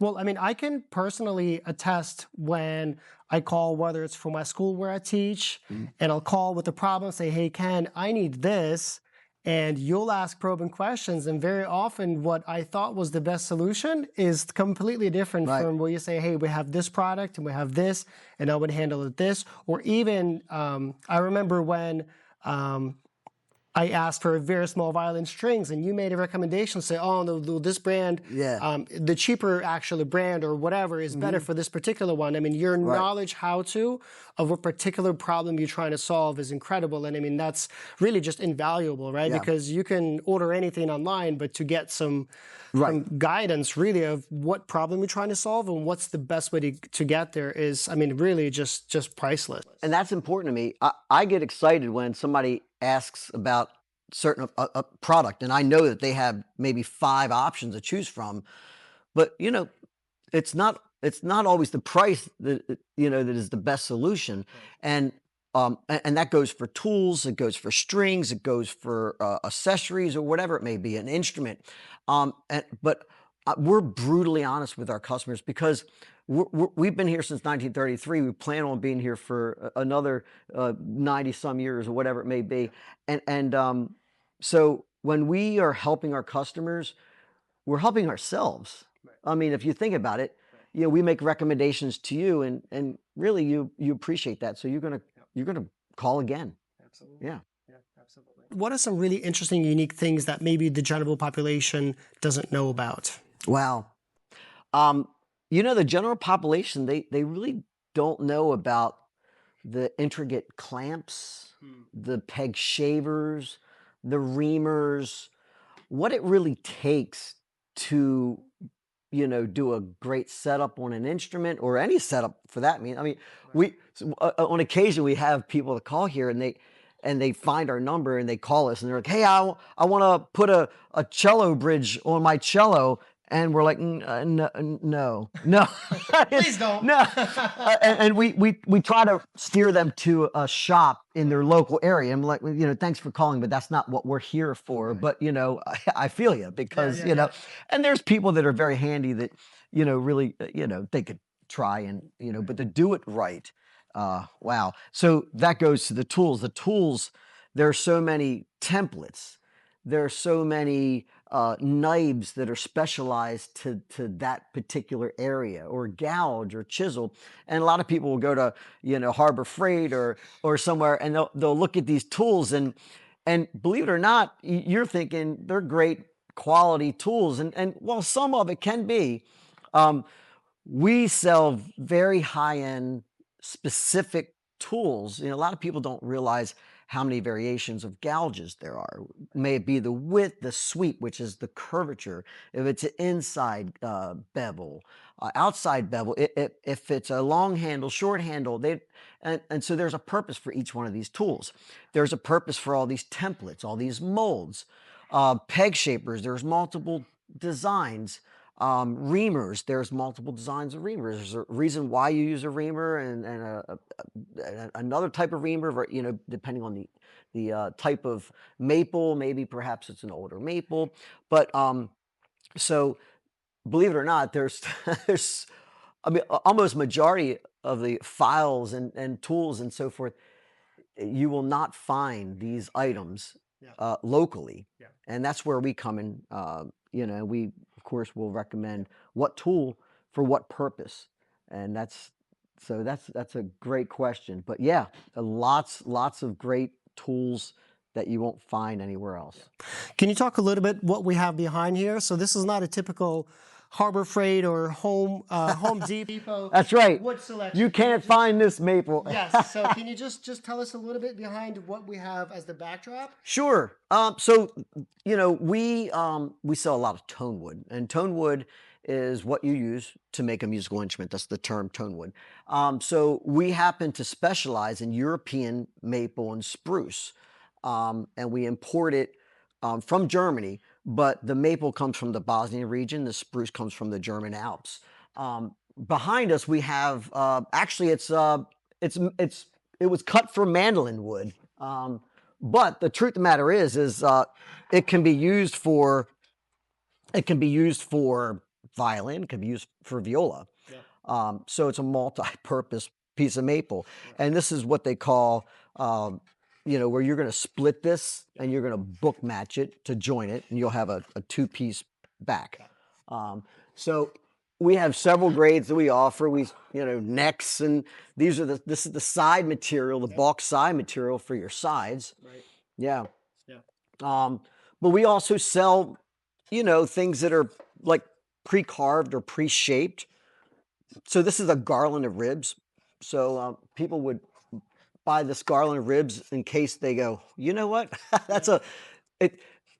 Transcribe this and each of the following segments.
Well, I mean, I can personally attest when I call, whether it's for my school where I teach, and I'll call with the problem, say, hey, Ken, I need this. And you'll ask probing questions. And very often what I thought was the best solution is completely different from where you say, hey, we have this product and we have this, and I would handle it this. Or even, I remember when I asked for very small violin strings, and you made a recommendation, say, oh, no, this brand, the cheaper actually brand or whatever is better for this particular one. I mean, your knowledge of a particular problem you're trying to solve is incredible. And I mean, that's really just invaluable, right? Because you can order anything online, but to get some guidance really of what problem you're trying to solve and what's the best way to get there is, I mean, really just priceless. And that's important to me. I get excited when somebody asks about certain a product, and I know that they have maybe 5 options to choose from, but you know, it's not always the price that that is the best solution. And that goes for tools, it goes for strings, it goes for accessories or whatever it may be, an instrument. But we're brutally honest with our customers because we've been here since 1933. We plan on being here for another 90 some years or whatever it may be. So when we are helping our customers, we're helping ourselves. I mean, if you think about it, we make recommendations to you, and really you appreciate that. So you're gonna call again. Absolutely. Yeah. Absolutely. What are some really interesting, unique things that maybe the general population doesn't know about? Wow. The general population, they really don't know about the intricate clamps, the peg shavers, the reamers, what it really takes to, do a great setup on an instrument or any setup for that. I mean, on occasion we have people that call here and they find our number and they call us and they're like, hey, I want to put a cello bridge on my cello. And we're like, no. Please don't. No. And we try to steer them to a shop in their local area. I'm like, thanks for calling, but that's not what we're here for. But, I feel you because, and there's people that are very handy that, really, they could try and, but to do it right. Wow. So that goes to the tools. The tools, there are so many templates. There are so many knives that are specialized to that particular area, or gouge or chisel. And a lot of people will go to, Harbor Freight or somewhere, and they'll look at these tools and believe it or not, you're thinking they're great quality tools. And while some of it can be, we sell very high-end specific tools. A lot of people don't realize how many variations of gouges there are. May it be the width, the sweep, which is the curvature, if it's an inside bevel, outside bevel, if it's a long handle, short handle, and so there's a purpose for each one of these tools. There's a purpose for all these templates, all these molds, peg shapers, there's multiple designs. Reamers, there's multiple designs of reamers. There's a reason why you use a reamer and another type of reamer, depending on the type of maple. Maybe perhaps it's an older maple, but so believe it or not, there's almost majority of the files and tools and so forth. You will not find these items locally, and that's where we come in. We of course will recommend what tool for what purpose, and that's a great question. But yeah, lots of great tools that you won't find anywhere else. Can you talk a little bit what we have behind here? So this is not a typical Harbor Freight or Home Depot. That's right. Wood selection. You can't find this maple. Yes. So can you just tell us a little bit behind what we have as the backdrop? Sure. So we sell a lot of tone wood, and tone wood is what you use to make a musical instrument. That's the term, tone wood. So we happen to specialize in European maple and spruce, and we import it from Germany. But the maple comes from the Bosnian region. The spruce comes from the German Alps. Behind us, we have actually it was cut from mandolin wood. But the truth of the matter is it can be used for violin, it could be used for viola. Yeah. So it's a multi-purpose piece of maple. And this is what they call, where you're going to split this and you're going to book match it to join it, and you'll have a two-piece back. So we have several grades that we offer. Necks, and this is the side material, the bulk side material for your sides. Right. Yeah. Yeah. But we also sell, things that are like pre-carved or pre-shaped. So this is a garland of ribs. So people would buy this garland of ribs in case they go, you know what?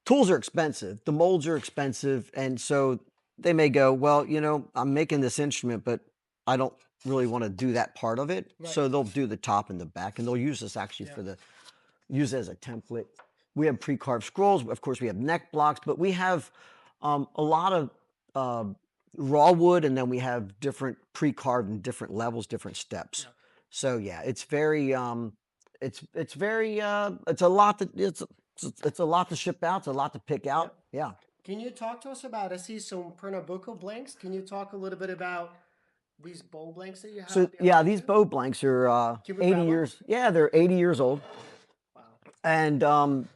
Tools are expensive. The molds are expensive. And so they may go, well, I'm making this instrument, but I don't really want to do that part of it. Right. So they'll do the top and the back, and they'll use this actually use it as a template. We have pre-carved scrolls. Of course, we have neck blocks, but we have a lot of raw wood, and then we have different pre-carved in different levels, different steps. Yeah. So yeah, it's very it's very it's a lot to it's a lot to ship out. It's a lot to pick out. Yeah. Can you talk to us about? I see some Pernambuco blanks. Can you talk a little bit about these bow blanks that you have? So yeah, these bow blanks are 80 years. One? Yeah, they're 80 years old. Wow. And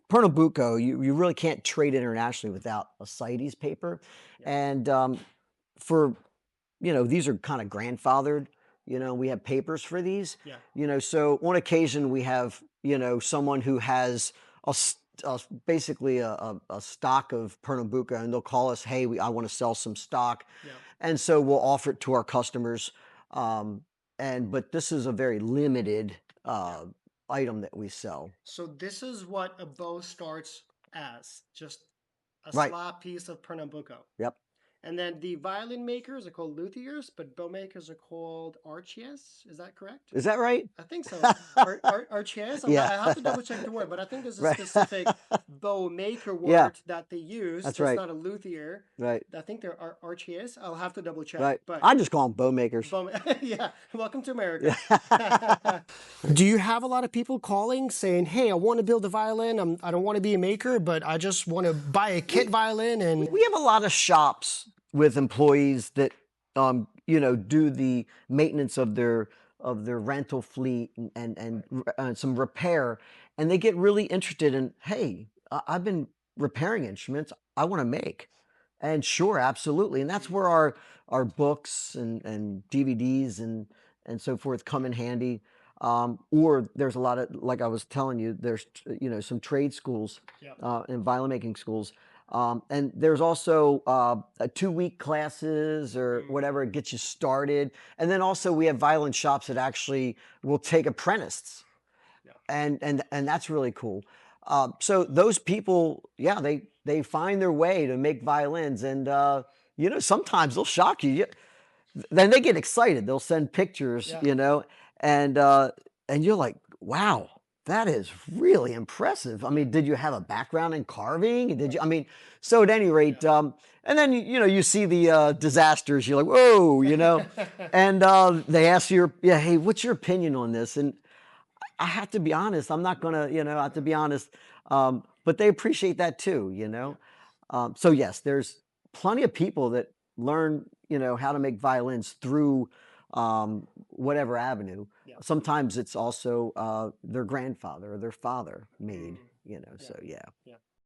Pernambuco, you really can't trade internationally without a CITES paper. Yeah. And for, these are kind of grandfathered. We have papers for these. Yeah. So on occasion we have, someone who has basically a stock of Pernambuco, and they'll call us, hey, I want to sell some stock. Yeah. And so we'll offer it to our customers. But this is a very limited item that we sell. So this is what a bow starts as, just a Right. slab piece of Pernambuco. Yep. And then the violin makers are called luthiers, but bow makers are called archiers. Is that correct? Is that right? I think so. Archiers? Yeah. I have to double check the word, but I think there's a Right. specific bow maker word Yeah. that they use. That's It's right. not a luthier. Right. I think they're archiers. I'll have to double check. Right. But I just call them bow makers. yeah. Welcome to America. Do you have a lot of people calling saying, hey, I want to build a violin. I don't want to be a maker, but I just want to buy a kit violin? And we have a lot of shops with employees that do the maintenance of their rental fleet and some repair, and they get really interested in, hey, I've been repairing instruments, I want to make. And sure, absolutely. And that's where our books and DVDs and so forth come in handy. Or there's a lot of, like I was telling you, there's some trade schools and violin making schools. And there's also 2-week classes or whatever, get you started. And then also we have violin shops that actually will take apprentices. And that's really cool. So those people, yeah, they find their way to make violins, and sometimes they'll shock you. Then they get excited. They'll send pictures, and you're like, wow, that is really impressive. I mean, did you have a background in carving? Did you? I mean, so at any rate, and then you see the disasters. You're like, whoa, and they ask you, hey, what's your opinion on this? And I have to be honest. I'm not gonna, I have to be honest. But they appreciate that too, So yes, there's plenty of people that learn, how to make violins through whatever avenue. Yeah. Sometimes it's also their grandfather or their father made, So yeah.